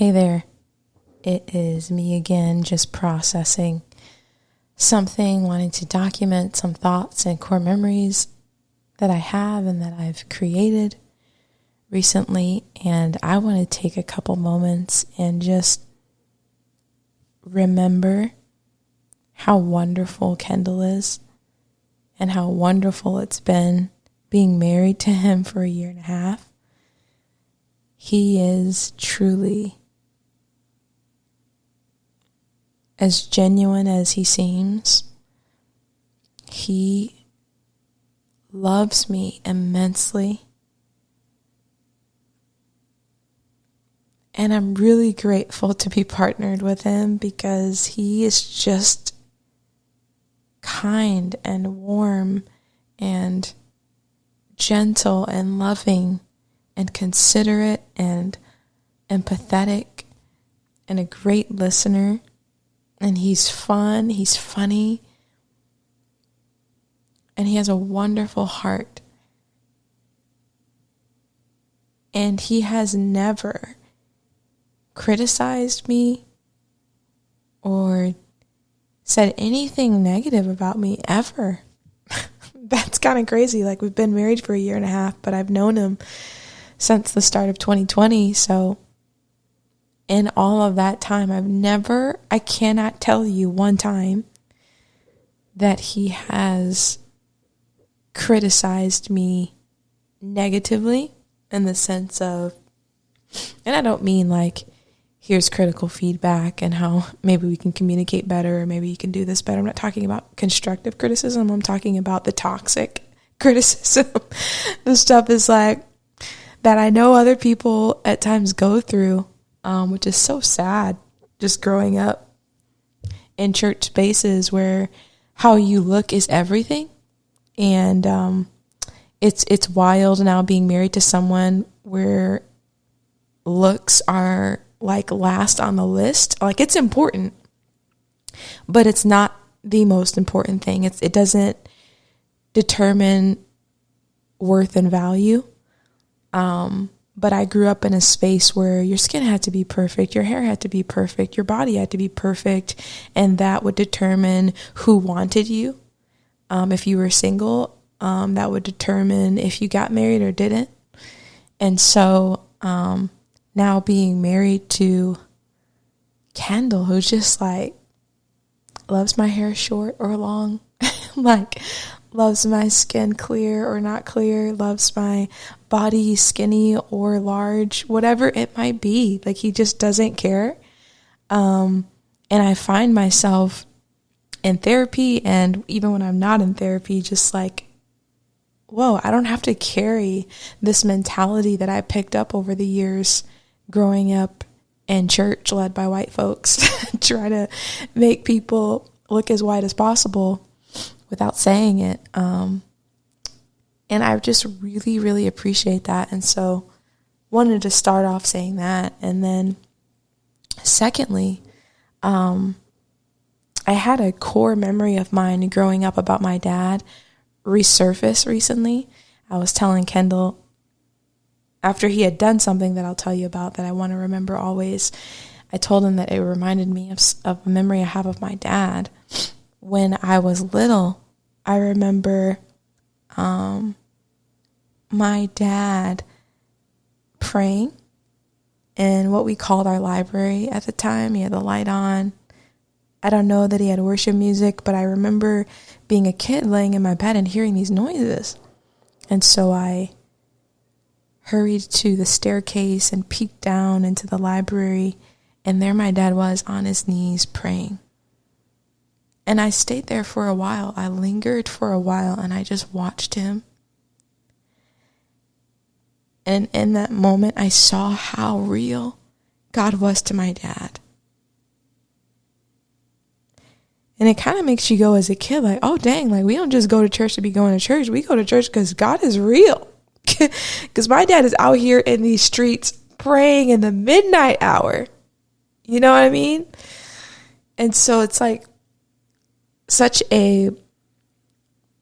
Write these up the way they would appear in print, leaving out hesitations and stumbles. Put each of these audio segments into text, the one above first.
Hey there, it is me again, just processing something, wanting to document some thoughts and core memories that I have and that I've created recently. And I want to take a couple moments and just remember how wonderful Kendall is and how wonderful it's been being married to him for 1.5 years. He is truly as genuine as he seems. He loves me immensely. And I'm really grateful to be partnered with him because he is just kind and warm and gentle and loving and considerate and empathetic and a great listener. And he's fun, he's funny, and he has a wonderful heart. And he has never criticized me or said anything negative about me ever. That's kind of crazy. Like, we've been married for 1.5 years, but I've known him since the start of 2020. So in all of that time, I cannot tell you one time that he has criticized me negatively in the sense of, and I don't mean like, here's critical feedback and how maybe we can communicate better or maybe you can do this better. I'm not talking about constructive criticism. I'm talking about the toxic criticism. The stuff is like that I know other people at times go through. Which is so sad, just growing up in church spaces where how you look is everything. And it's wild now being married to someone where looks are like last on the list. Like, it's important, but it's not the most important thing. It doesn't determine worth and value. But I grew up in a space where your skin had to be perfect, your hair had to be perfect, your body had to be perfect, and that would determine who wanted you. If you were single, that would determine if you got married or didn't. And so now being married to Kendall, who just like loves my hair short or long, like loves my skin clear or not clear, loves my body skinny or large, whatever it might be. Like, he just doesn't care. And I find myself in therapy, and even when I'm not in therapy, just like, whoa, I don't have to carry this mentality that I picked up over the years growing up in church led by white folks, try to make people look as white as possible without saying it. And I just really, really appreciate that. And so wanted to start off saying that. And then secondly, I had a core memory of mine growing up about my dad resurface recently. I was telling Kendall, after he had done something that I'll tell you about that I want to remember always, I told him that it reminded me of a memory I have of my dad. When I was little, I remember my dad praying in what we called our library at the time. He had the light on. I don't know that he had worship music, but I remember being a kid laying in my bed and hearing these noises. And so I hurried to the staircase and peeked down into the library, and there my dad was on his knees praying. And I stayed there for a while. I lingered for a while, and I just watched him. And in that moment, I saw how real God was to my dad. And it kind of makes you go as a kid, like, oh, dang, like, we don't just go to church to be going to church. We go to church because God is real. Because my dad is out here in these streets praying in the midnight hour. You know what I mean? And so it's like such a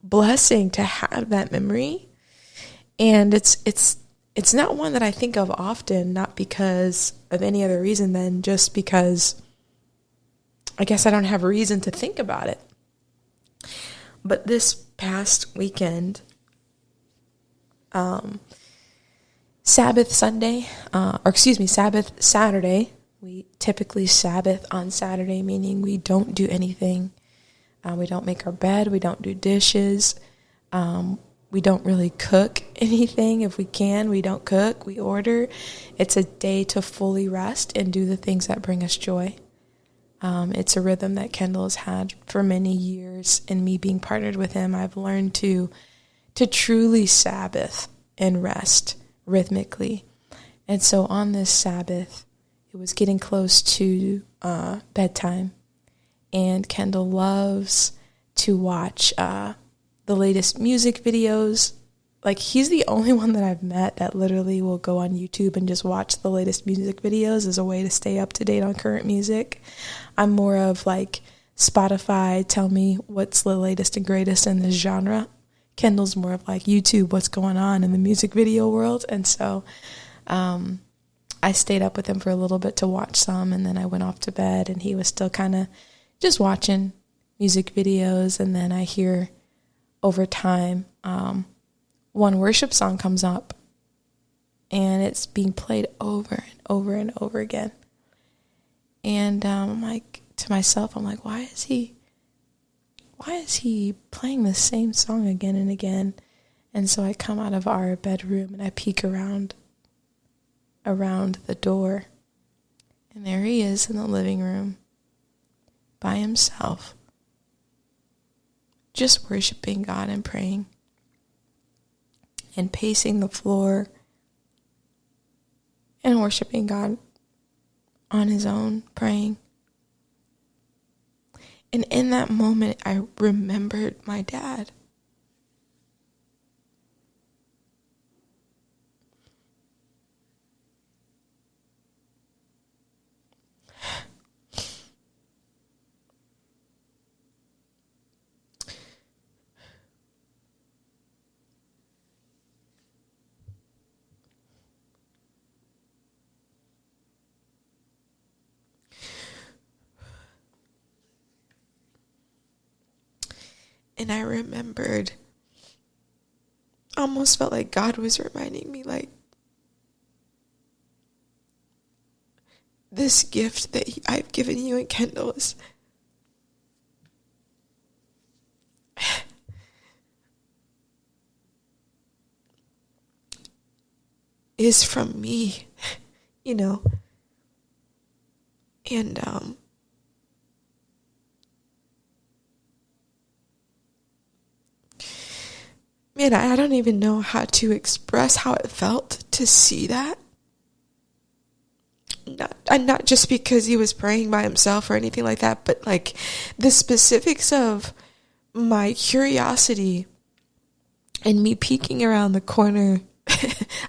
blessing to have that memory. And it's it's not one that I think of often, not because of any other reason than just because I guess I don't have a reason to think about it. But this past weekend, Sabbath Saturday, we typically Sabbath on Saturday, meaning we don't do anything. We don't make our bed. We don't do dishes. We don't really cook anything. If we can, we don't cook. We order. It's a day to fully rest and do the things that bring us joy. It's a rhythm that Kendall has had for many years, and me being partnered with him, I've learned to truly Sabbath and rest rhythmically. And so on this Sabbath, it was getting close to bedtime, and Kendall loves to watch the latest music videos. Like, he's the only one that I've met that literally will go on YouTube and just watch the latest music videos as a way to stay up to date on current music. I'm more of like Spotify, tell me what's the latest and greatest in this genre. Kendall's more of like YouTube, what's going on in the music video world. And so I stayed up with him for a little bit to watch some, and then I went off to bed, and he was still kind of just watching music videos. And then I hear over time, one worship song comes up, and it's being played over and over and over again. And I'm like, to myself, I'm like, why is he playing the same song again and again? And so I come out of our bedroom and I peek around the door, and there he is in the living room by himself, just worshiping God and praying and pacing the floor and worshiping God on his own, praying. And in that moment, I remembered my dad. And I remembered, almost felt like God was reminding me, like, this gift that I've given you and Kendall is from me, you know. And man, I don't even know how to express how it felt to see that. Not just because he was praying by himself or anything like that, but like the specifics of my curiosity and me peeking around the corner.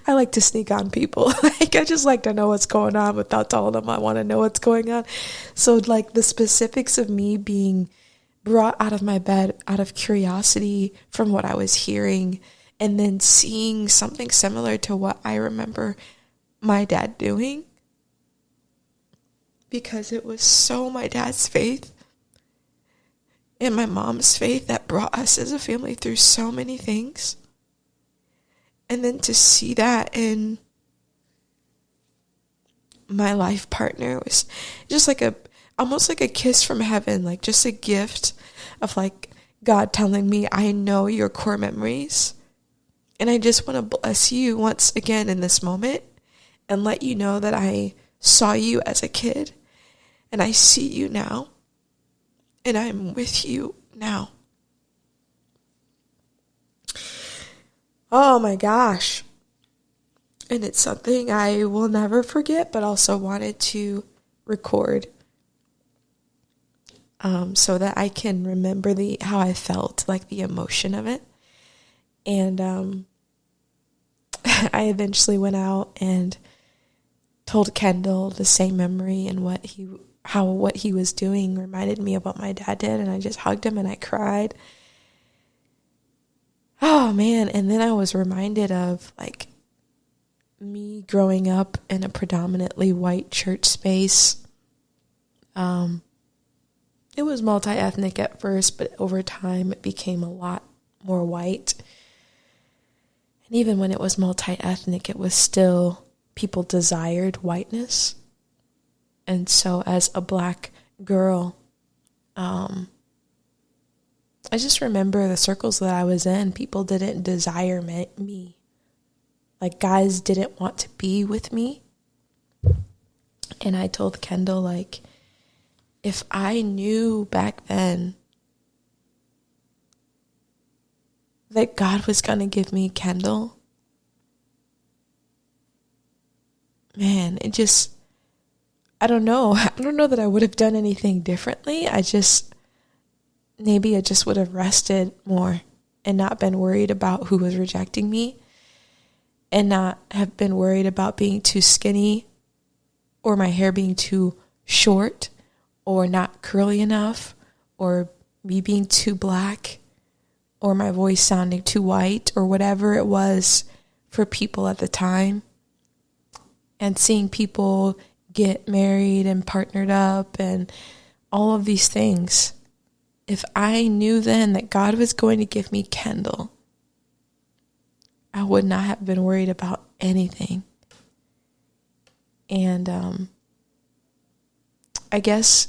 I like to sneak on people. Like, I just like to know what's going on without telling them I want to know what's going on. So like the specifics of me being brought out of my bed out of curiosity from what I was hearing, and then seeing something similar to what I remember my dad doing, because it was so my dad's faith and my mom's faith that brought us as a family through so many things. And then to see that in my life partner was just like almost like a kiss from heaven, like just a gift of like God telling me, I know your core memories, and I just want to bless you once again in this moment and let you know that I saw you as a kid, and I see you now, and I'm with you now. Oh my gosh. And it's something I will never forget, but also wanted to record so that I can remember how I felt, like the emotion of it. And I eventually went out and told Kendall the same memory, and what he was doing reminded me of what my dad did, and I just hugged him and I cried. Oh man, and then I was reminded of like growing up in a predominantly white church space, it was multi-ethnic at first, but over time it became a lot more white. And even when it was multi-ethnic, it was still, people desired whiteness. And so as a black girl, I just remember the circles that I was in, people didn't desire me. Like, guys didn't want to be with me. And I told Kendall, like, if I knew back then that God was going to give me Kendall, man, it just, I don't know that I would have done anything differently. Maybe I just would have rested more and not been worried about who was rejecting me, and not have been worried about being too skinny or my hair being too short or not curly enough or me being too black or my voice sounding too white or whatever it was for people at the time. And seeing people get married and partnered up and all of these things. If I knew then that God was going to give me Kendall, I would not have been worried about anything. And I guess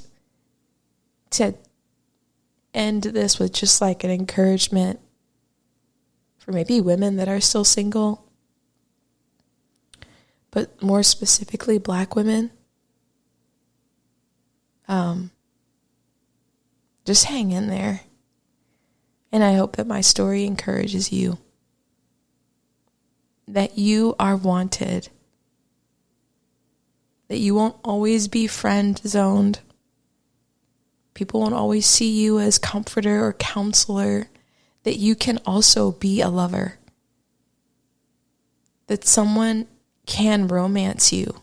to end this with just like an encouragement for maybe women that are still single, but more specifically Black women, just hang in there. And I hope that my story encourages you, that you are wanted, that you won't always be friend zoned. People won't always see you as comforter or counselor, that you can also be a lover, that someone can romance you,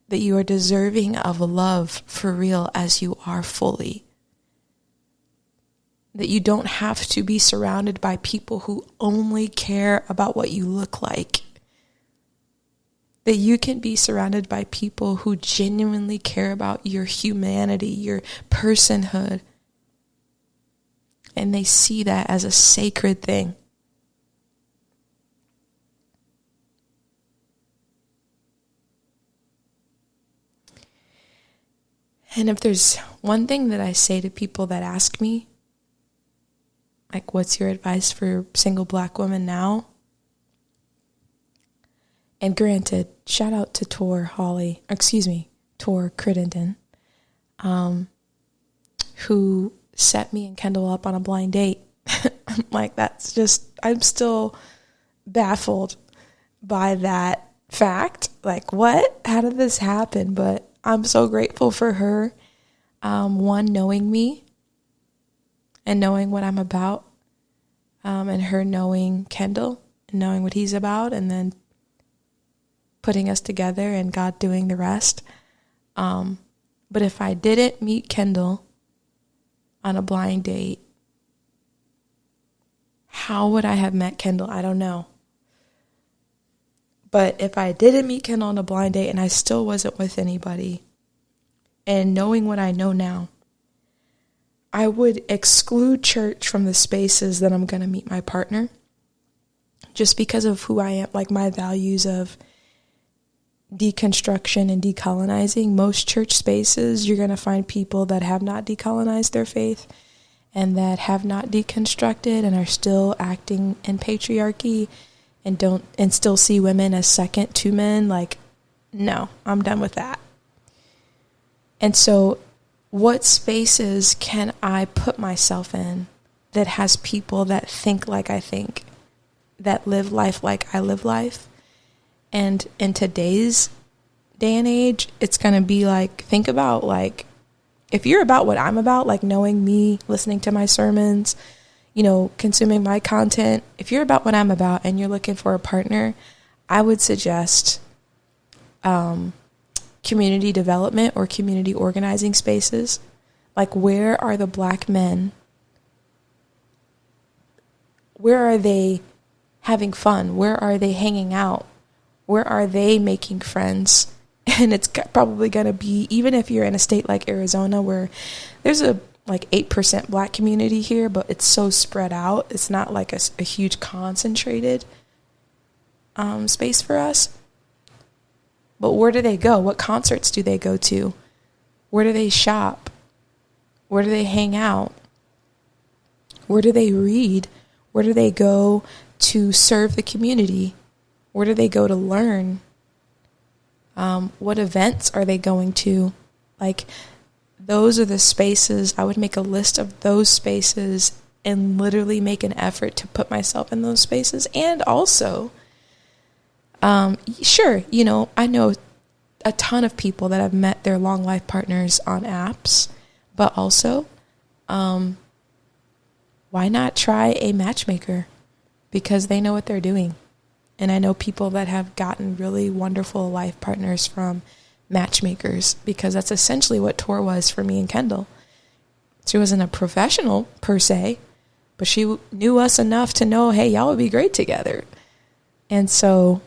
that you are deserving of love for real as you are fully, that you don't have to be surrounded by people who only care about what you look like, that you can be surrounded by people who genuinely care about your humanity, your personhood, and they see that as a sacred thing. And if there's one thing that I say to people that ask me, like, what's your advice for single Black women now? And granted, shout out to Tor Crittenden, who set me and Kendall up on a blind date. Like, that's just, I'm still baffled by that fact. Like, what? How did this happen? But I'm so grateful for her, one, knowing me and knowing what I'm about, and her knowing Kendall and knowing what he's about, and then putting us together and God doing the rest. But if I didn't meet Kendall on a blind date, how would I have met Kendall? I don't know. But if I didn't meet Kendall on a blind date and I still wasn't with anybody, and knowing what I know now, I would exclude church from the spaces that I'm going to meet my partner, just because of who I am, like my values of deconstruction and decolonizing. Most church spaces, you're going to find people that have not decolonized their faith and that have not deconstructed and are still acting in patriarchy and still see women as second to men. Like, no, I'm done with that. And so what spaces can I put myself in that has people that think like I think, that live life like I live life? And in today's day and age, it's going to be like, think about, like, if you're about what I'm about, like knowing me, listening to my sermons, consuming my content, if you're about what I'm about and you're looking for a partner, I would suggest community development or community organizing spaces. Like, where are the Black men? Where are they having fun? Where are they hanging out? Where are they making friends? And it's probably going to be, even if you're in a state like Arizona where there's a like 8% black community here, but it's so spread out. It's not like a huge concentrated space for us. But where do they go? What concerts do they go to? Where do they shop? Where do they hang out? Where do they read? Where do they go to serve the community? Where do they go to learn? What events are they going to? Like, those are the spaces. I would make a list of those spaces and literally make an effort to put myself in those spaces. And also, sure, I know a ton of people that have met their long life partners on apps, but also, why not try a matchmaker? Because they know what they're doing. And I know people that have gotten really wonderful life partners from matchmakers, because that's essentially what Tor was for me and Kendall. She wasn't a professional per se, but she knew us enough to know, hey, y'all would be great together. And so,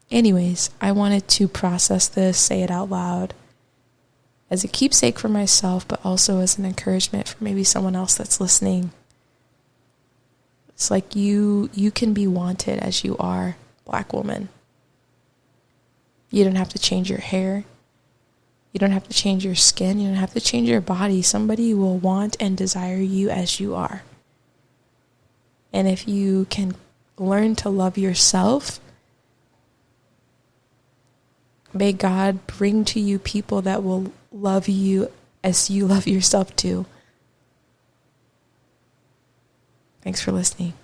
anyways, I wanted to process this, say it out loud as a keepsake for myself, but also as an encouragement for maybe someone else that's listening. It's like you can be wanted as you are, Black woman. You don't have to change your hair. You don't have to change your skin. You don't have to change your body. Somebody will want and desire you as you are. And if you can learn to love yourself, may God bring to you people that will love you as you love yourself too. Thanks for listening.